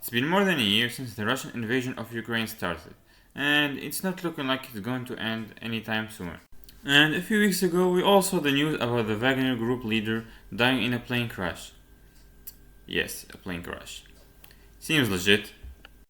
It's been more than a year since the Russian invasion of Ukraine started, and it's not looking like it's going to end anytime soon. And a few weeks ago, we all saw the news about the Wagner Group leader dying in a plane crash. Yes, a plane crash. Seems legit.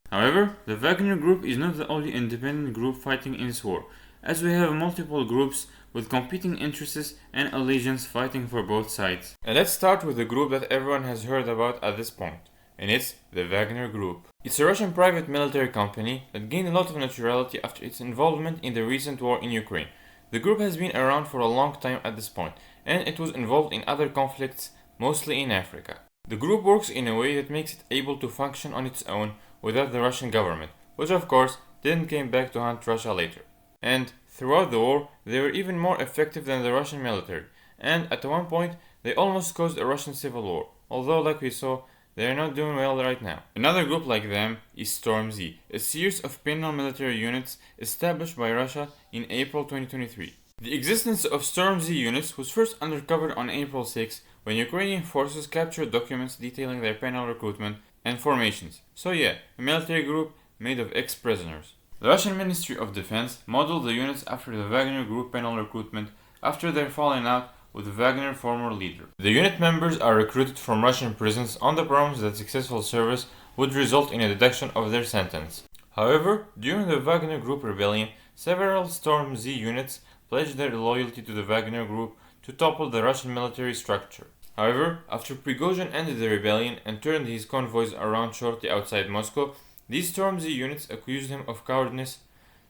However, the Wagner Group is not the only independent group fighting in this war, as we have multiple groups with competing interests and allegiance fighting for both sides. And let's start with the group that everyone has heard about at this point, and it's the Wagner Group. It's a Russian private military company that gained a lot of notoriety after its involvement in the recent war in Ukraine. The group has been around for a long time at this point, and it was involved in other conflicts, mostly in Africa. The group works in a way that makes it able to function on its own without the Russian government, which of course didn't came back to hunt Russia later. And throughout the war, they were even more effective than the Russian military, and at one point they almost caused a Russian civil war, although like we saw, they are not doing well right now. Another group like them is Storm Z, a series of penal military units established by Russia in April 2023. The existence of Storm Z units was first uncovered on April 6 when Ukrainian forces captured documents detailing their penal recruitment and formations. So yeah, a military group made of ex-prisoners. The Russian Ministry of Defense modeled the units after the Wagner Group penal recruitment after their falling out with the Wagner former leader. The unit members are recruited from Russian prisons on the promise that successful service would result in a deduction of their sentence. However, during the Wagner Group rebellion, several Storm Z units pledged their loyalty to the Wagner Group to topple the Russian military structure. However, after Prigozhin ended the rebellion and turned his convoys around shortly outside Moscow, these Storm Z units accused him of cowardice.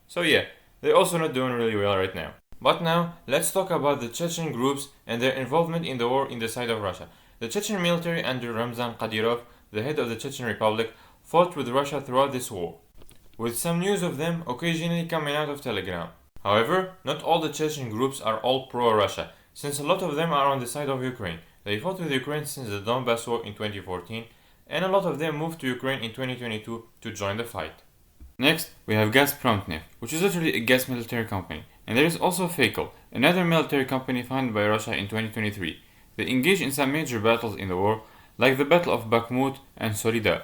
So yeah, they're also not doing really well right now. But now, let's talk about the Chechen groups and their involvement in the war in the side of Russia. The Chechen military under Ramzan Kadyrov, the head of the Chechen Republic, fought with Russia throughout this war, with some news of them occasionally coming out of Telegram. However, not all the Chechen groups are all pro-Russia, since a lot of them are on the side of Ukraine. They fought with Ukraine since the Donbass war in 2014, and a lot of them moved to Ukraine in 2022 to join the fight. Next, we have Gazpromneft, which is literally a gas military company, and there is also Fakel, another military company founded by Russia in 2023. They engaged in some major battles in the war, like the Battle of Bakhmut and Solidar.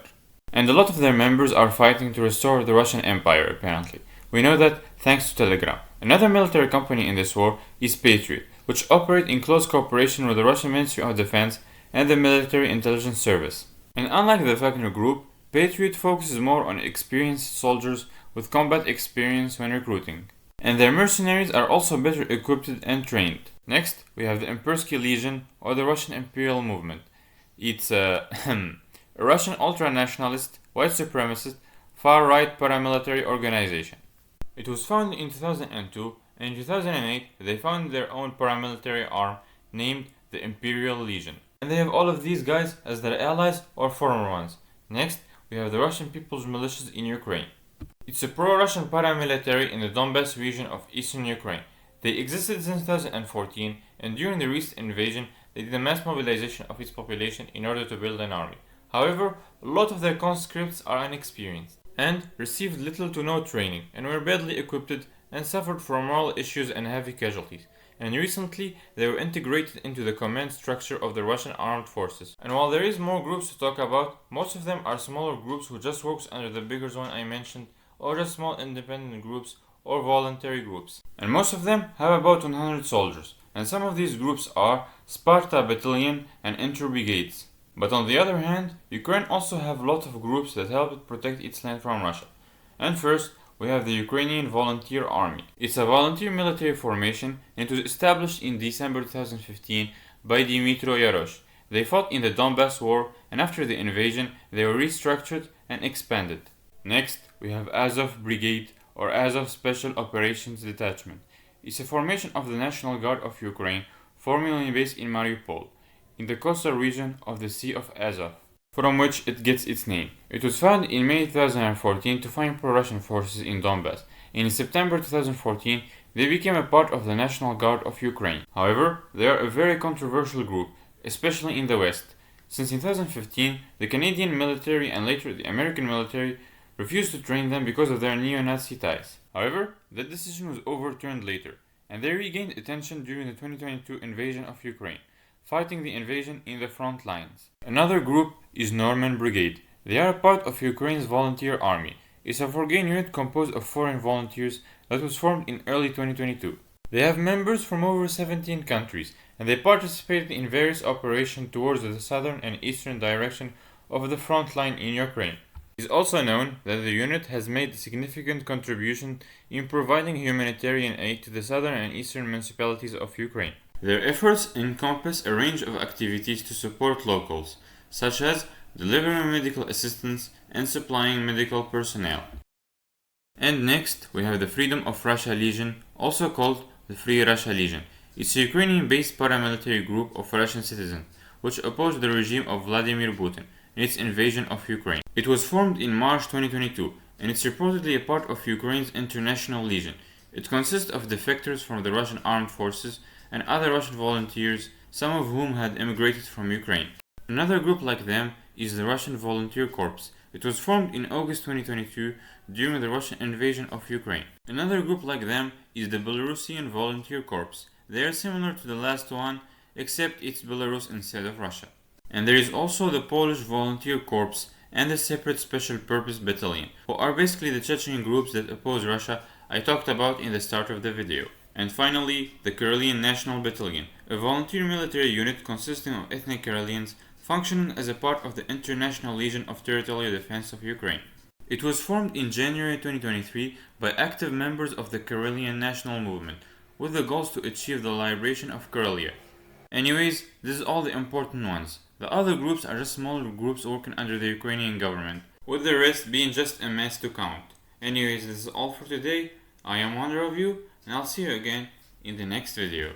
And a lot of their members are fighting to restore the Russian Empire, apparently. We know that thanks to Telegram. Another military company in this war is Patriot, which operate in close cooperation with the Russian Ministry of Defense and the Military Intelligence Service. And unlike the Wagner Group, Patriot focuses more on experienced soldiers with combat experience when recruiting. And their mercenaries are also better equipped and trained. Next, we have the Impersky Legion, or the Russian Imperial Movement. It's a Russian ultra-nationalist, white supremacist, far-right paramilitary organization. It was founded in 2002, and in 2008 they founded their own paramilitary arm named the Imperial Legion. And they have all of these guys as their allies or former ones. Next, we have the Russian People's Militias in Ukraine. It's a pro-Russian paramilitary in the Donbass region of eastern Ukraine. They existed since 2014, and during the recent invasion, they did a mass mobilization of its population in order to build an army. However, a lot of their conscripts are inexperienced, and received little to no training, and were badly equipped and suffered from moral issues and heavy casualties. And recently, they were integrated into the command structure of the Russian armed forces. And while there is more groups to talk about, most of them are smaller groups who just works under the bigger one I mentioned, or just small independent groups or voluntary groups. And most of them have about 100 soldiers, and some of these groups are Sparta Battalion and Inter Brigades. But on the other hand, Ukraine also have a lot of groups that help it protect its land from Russia. And first, we have the Ukrainian Volunteer Army. It's a volunteer military formation and it was established in December 2015 by Dmytro Yarosh. They fought in the Donbass War, and after the invasion they were restructured and expanded. Next, we have Azov Brigade, or Azov Special Operations Detachment. It's a formation of the National Guard of Ukraine, formerly based in Mariupol, in the coastal region of the Sea of Azov, from which it gets its name. It was founded in May 2014 to fight pro-Russian forces in Donbass. In September 2014, they became a part of the National Guard of Ukraine. However, they are a very controversial group, especially in the West, since in 2015 the Canadian military and later the American military refused to train them because of their neo-Nazi ties. However, that decision was overturned later, and they regained attention during the 2022 invasion of Ukraine, fighting the invasion in the front lines. Another group is Norman Brigade. They are part of Ukraine's volunteer army. It's a foreign unit composed of foreign volunteers that was formed in early 2022. They have members from over 17 countries, and they participated in various operations towards the southern and eastern direction of the front line in Ukraine. It is also known that the unit has made a significant contribution in providing humanitarian aid to the southern and eastern municipalities of Ukraine. Their efforts encompass a range of activities to support locals, such as delivering medical assistance and supplying medical personnel. And next, we have the Freedom of Russia Legion, also called the Free Russia Legion. It's a Ukrainian-based paramilitary group of Russian citizens, which oppose the regime of Vladimir Putin in its invasion of Ukraine. It was formed in March 2022, and it's reportedly a part of Ukraine's International Legion. It consists of defectors from the Russian armed forces and other Russian volunteers, some of whom had immigrated from Ukraine. Another group like them is the Russian Volunteer Corps. It was formed in August 2022 during the Russian invasion of Ukraine. Another group like them is the Belarusian Volunteer Corps. They are similar to the last one, except it's Belarus instead of Russia. And there is also the Polish Volunteer Corps and the separate Special Purpose Battalion, who are basically the Chechen groups that oppose Russia I talked about in the start of the video. And finally, the Karelian National Battalion, a volunteer military unit consisting of ethnic Karelians functioning as a part of the International Legion of Territorial Defense of Ukraine. It was formed in January 2023 by active members of the Karelian National Movement, with the goals to achieve the liberation of Karelia. Anyways, this is all the important ones. The other groups are just smaller groups working under the Ukrainian government, with the rest being just a mess to count. Anyways, this is all for today. I am Wonder of You, and I'll see you again in the next video.